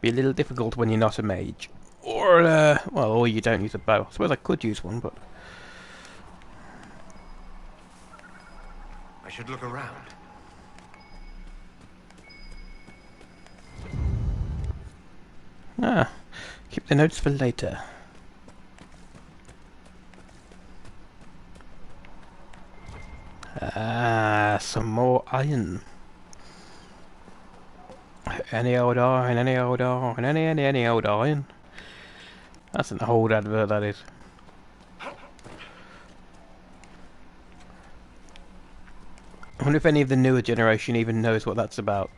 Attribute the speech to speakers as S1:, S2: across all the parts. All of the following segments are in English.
S1: Be a little difficult when you're not a mage. Or, well, or you don't use a bow. I suppose I could use one, but...
S2: I should look around.
S1: Ah, keep the notes for later. Ah, some more iron. Any old iron, any old iron, any old iron. That's an old advert, that is. I wonder if any of the newer generation even knows what that's about.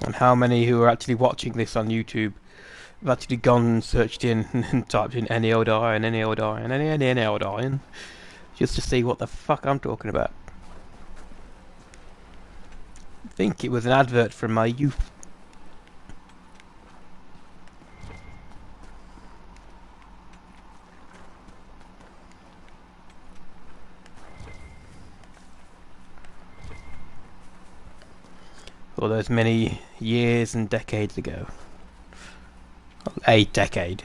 S1: And how many who are actually watching this on YouTube have actually gone and searched in and typed in any old iron, any old iron, any old iron, just to see what the fuck I'm talking about. I think it was an advert from my youth. All those many years and decades ago. A decade.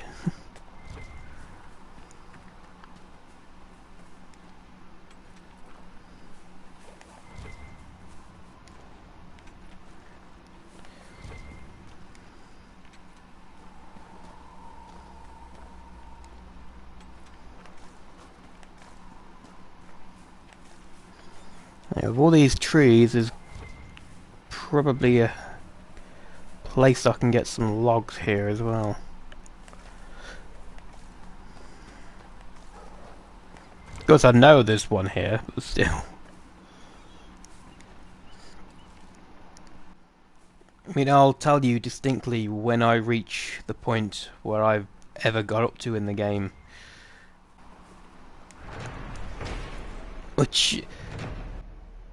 S1: Of all these trees, there's probably a place I can get some logs here as well. Of course I know there's one here, but still. I mean, I'll tell you distinctly when I reach the point where I've ever got up to in the game. Which,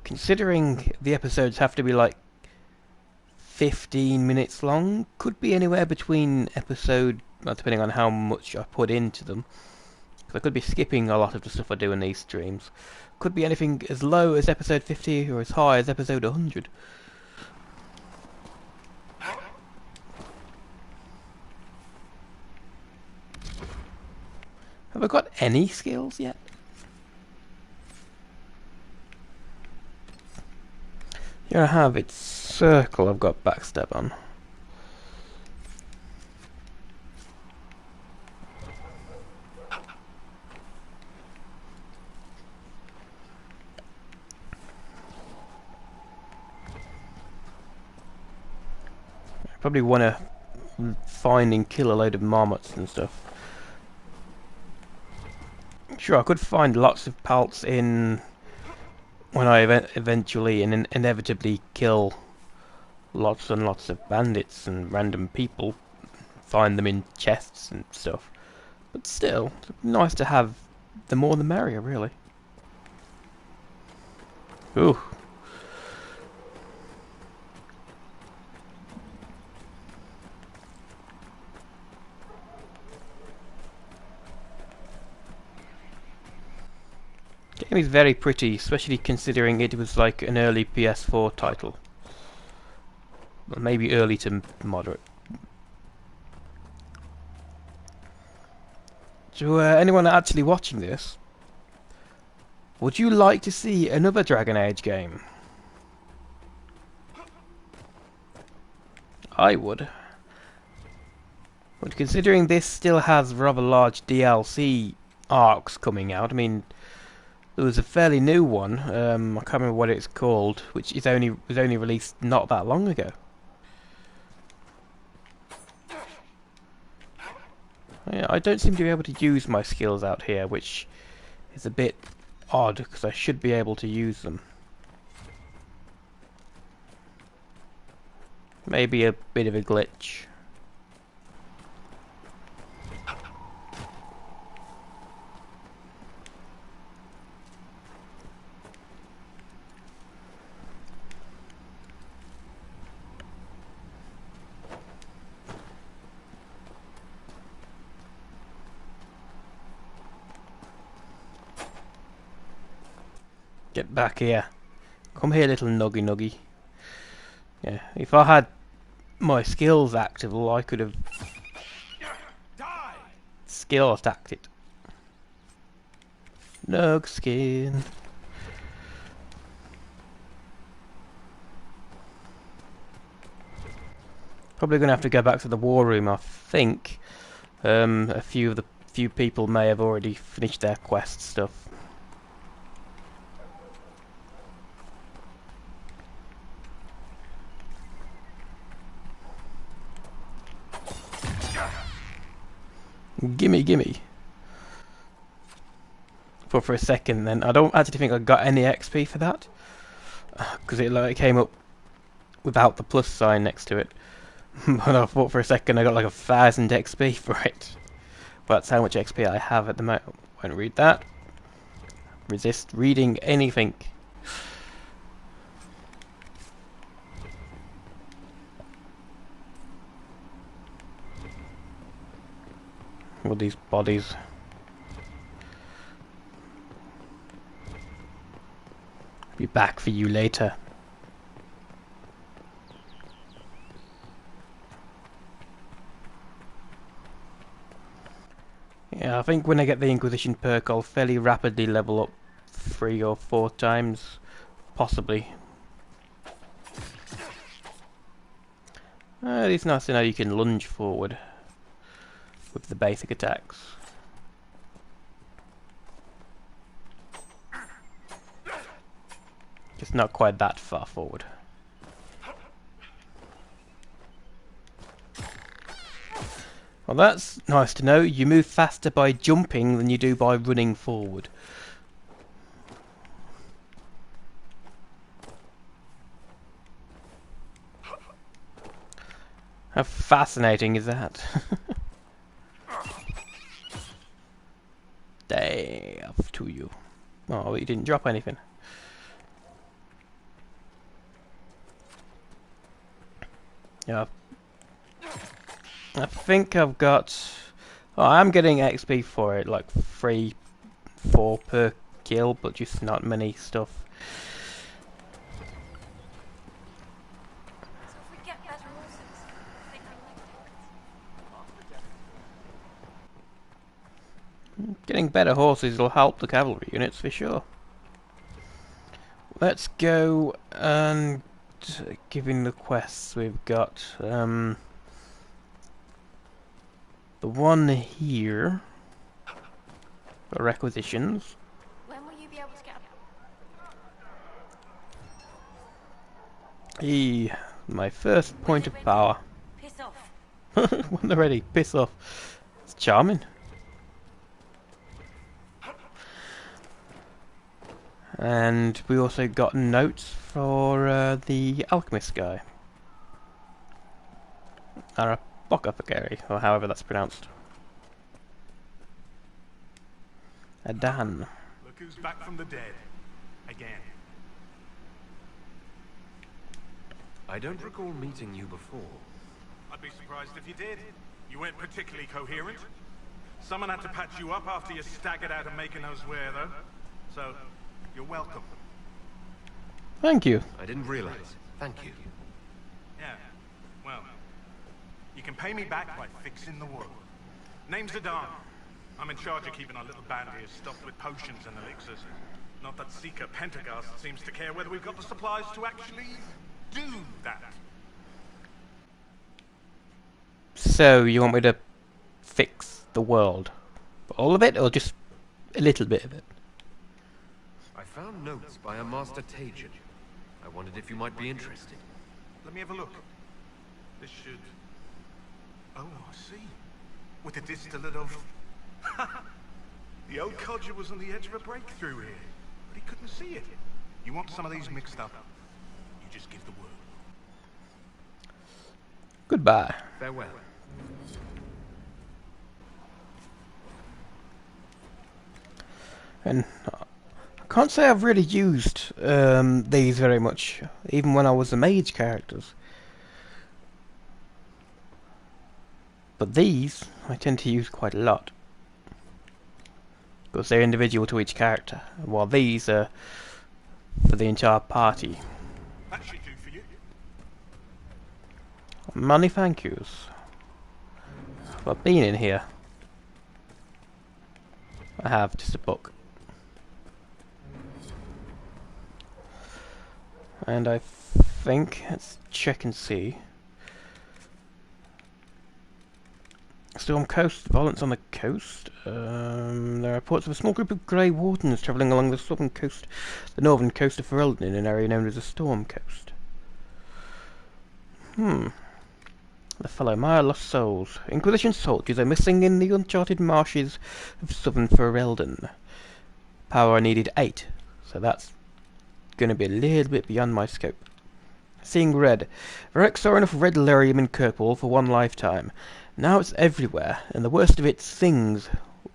S1: considering the episodes have to be like 15 minutes long, could be anywhere between episode, well, depending on how much I put into them. Because I could be skipping a lot of the stuff I do in these streams. Could be anything as low as episode 50 or as high as episode 100. Have I got any skills yet? Here I have, it's circle I've got backstab on. I probably want to find and kill a load of marmots and stuff. Sure, I could find lots of pelts in when I eventually and inevitably kill lots and lots of bandits and random people, find them in chests and stuff. But still, it's nice to have the more the merrier, really. Ooh. Game is very pretty, especially considering it was like an early PS4 title. Well, maybe early to moderate. So, anyone actually watching this, would you like to see another Dragon Age game? I would. But considering this still has rather large DLC arcs coming out, I mean, there was a fairly new one, I can't remember what it's called, which was only released not that long ago. Yeah, I don't seem to be able to use my skills out here, which is a bit odd, because I should be able to use them. Maybe a bit of a glitch. Get back here. Come here, little nuggy nuggy. Yeah, if I had my skills active, I could have skill attacked it. Nug skin. Probably gonna have to go back to the war room. I think a few people may have already finished their quest stuff. Gimme, gimme. For a second, then I don't actually think I got any XP for that because it like came up without the plus sign next to it. But I thought for a second I got like 1,000 XP for it. But that's how much XP I have at the moment. Won't read that. Resist reading anything. All these bodies. Be back for you later. Yeah, I think when I get the Inquisition perk, I'll fairly rapidly level up 3 or 4 times, possibly. It's nice to know you can lunge forward with the basic attacks. Just not quite that far forward. Well, that's nice to know. You move faster by jumping than you do by running forward. How fascinating is that? Day off to you. Oh, you didn't drop anything. Yeah. I think I've got... Oh, I'm getting XP for it, like 3, 4 per kill, but just not many stuff.
S3: So if we get better horses, they bring
S1: Getting better horses will help the cavalry units for sure. Let's go and giving the quests we've got. The one here for requisitions.
S3: When will you be able to get
S1: My first point of power.
S3: Piss off.
S1: When they're ready, piss off. It's charming. And we also got notes for the alchemist guy. Apothecary, or however that's pronounced. Adan.
S4: Look who's back from the dead. Again.
S2: I don't recall meeting you before.
S4: I'd be surprised if you did. You weren't particularly coherent. Someone had to patch you up after you staggered out of making those wear, though. So, you're welcome.
S1: Thank you.
S2: I didn't realize. Thank you.
S4: Yeah, well, you can pay me back by fixing the world. Name's Adan. I'm in charge of keeping our little band here stocked with potions and elixirs. Not that Seeker Pentagast seems to care whether we've got the supplies to actually do that.
S1: So, you want me to fix the world? All of it, or just a little bit of it?
S2: I found notes by a Master Tajan. I wondered if you might be interested.
S4: Let me have a look. This should... Oh, I see. With a distillate of... The old codger was on the edge of a breakthrough here, but he couldn't see it. You want some of these mixed up, you just give the word.
S1: Goodbye.
S2: Farewell.
S1: And I can't say I've really used these very much, even when I was the mage characters. But these I tend to use quite a lot, because they're individual to each character, while these are for the entire party.
S4: That should do for you.
S1: Many thank yous. Well, I've been in here. I have, just a book. And I think, let's check and see. Storm Coast, violence on the coast. There are reports of a small group of Grey Wardens travelling along the northern coast of Ferelden in an area known as the Storm Coast. The fellow Maya lost souls. Inquisition soldiers are missing in the uncharted marshes of southern Ferelden. Power I needed 8, so that's going to be a little bit beyond my scope. Seeing red. Marek saw enough red lyrium in Kirkwall for one lifetime. Now it's everywhere, and the worst of it things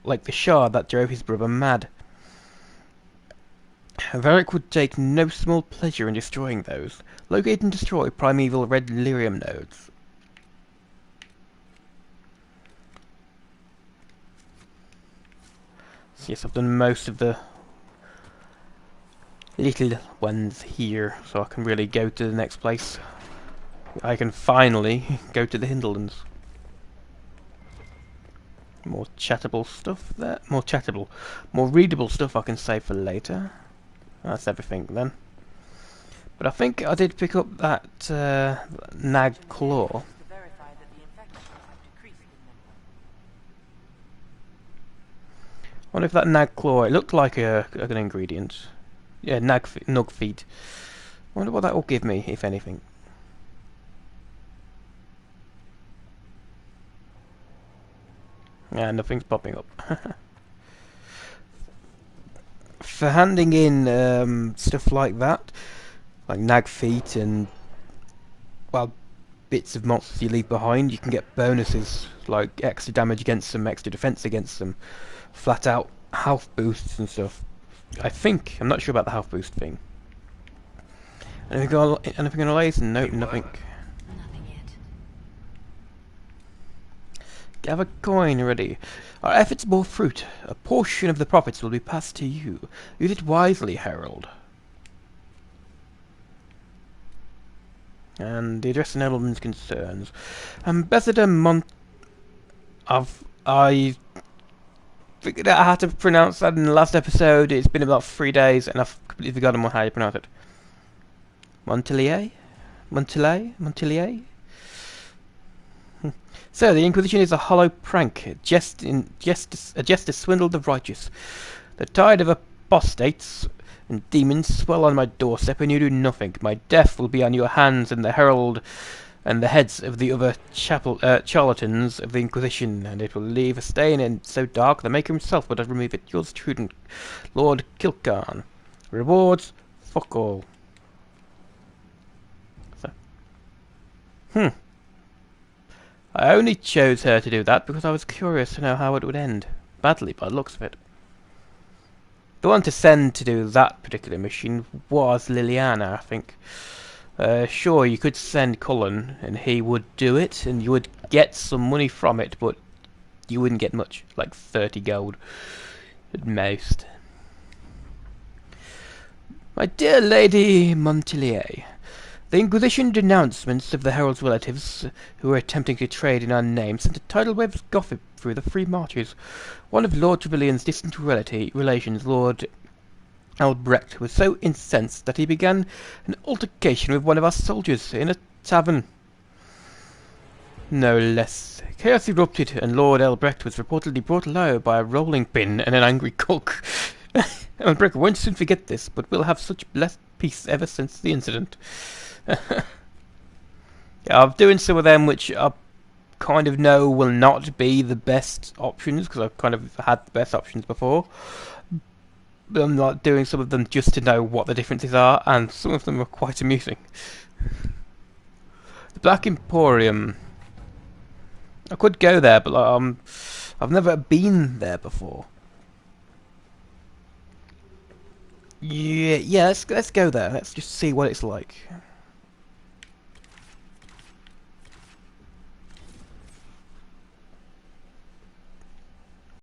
S1: like the shard that drove his brother mad. Varric would take no small pleasure in destroying those. Locate and destroy primeval red lyrium nodes. So yes, I've done most of the little ones here, so I can really go to the next place. I can finally go to the hinterlands. More chattable stuff there. More readable stuff I can save for later. That's everything then. But I think I did pick up that nag claw. I wonder if that nag claw, it looked like an ingredient. Yeah, nug feet. I wonder what that will give me, if anything. Yeah, nothing's popping up. For handing in stuff like that, like nag feet and, well, bits of monsters you leave behind, you can get bonuses like extra damage against them, extra defense against them, flat out health boosts and stuff. I'm not sure about the health boost thing. Anything on a laser? Nope, nothing.
S3: Nothing yet.
S1: Gather coin ready. Our efforts bore fruit. A portion of the profits will be passed to you. Use it wisely, Herald. And the address to noblemen's concerns. Ambassador I figured out how to pronounce that in the last episode. It's been about 3 days, and I've completely forgotten how you pronounce it. Montelier? So, the Inquisition is a hollow prank, a jest to swindle the righteous. The tide of apostates and demons swell on my doorstep, and you do nothing. My death will be on your hands and the herald and the heads of the other charlatans of the Inquisition, and it will leave a stain in so dark the Maker himself would have removed it. Yours truly, Lord Kilkarn. Rewards, fuck all. So. I only chose her to do that because I was curious to know how it would end. Badly, by the looks of it. The one to send to do that particular mission was Liliana, I think. Sure, you could send Cullen, and he would do it, and you would get some money from it, but you wouldn't get much, like 30 gold at most. My dear Lady Montelier, the Inquisition denouncements of the Herald's relatives who were attempting to trade in our name sent a tidal wave of gossip through the free marches. One of Lord Trevelyan's distant relations, Lord Albrecht, was so incensed that he began an altercation with one of our soldiers in a tavern. No less. Chaos erupted, and Lord Albrecht was reportedly brought low by a rolling pin and an angry cook. Albrecht won't soon forget this, but we'll have such blessed peace ever since the incident. Yeah, I'm doing some of them which I kind of know will not be the best options, because I've kind of had the best options before. But I'm not doing some of them just to know what the differences are, and some of them are quite amusing. The Black Emporium. I could go there, but I've never been there before. Yeah, let's go there. Let's just see what it's like.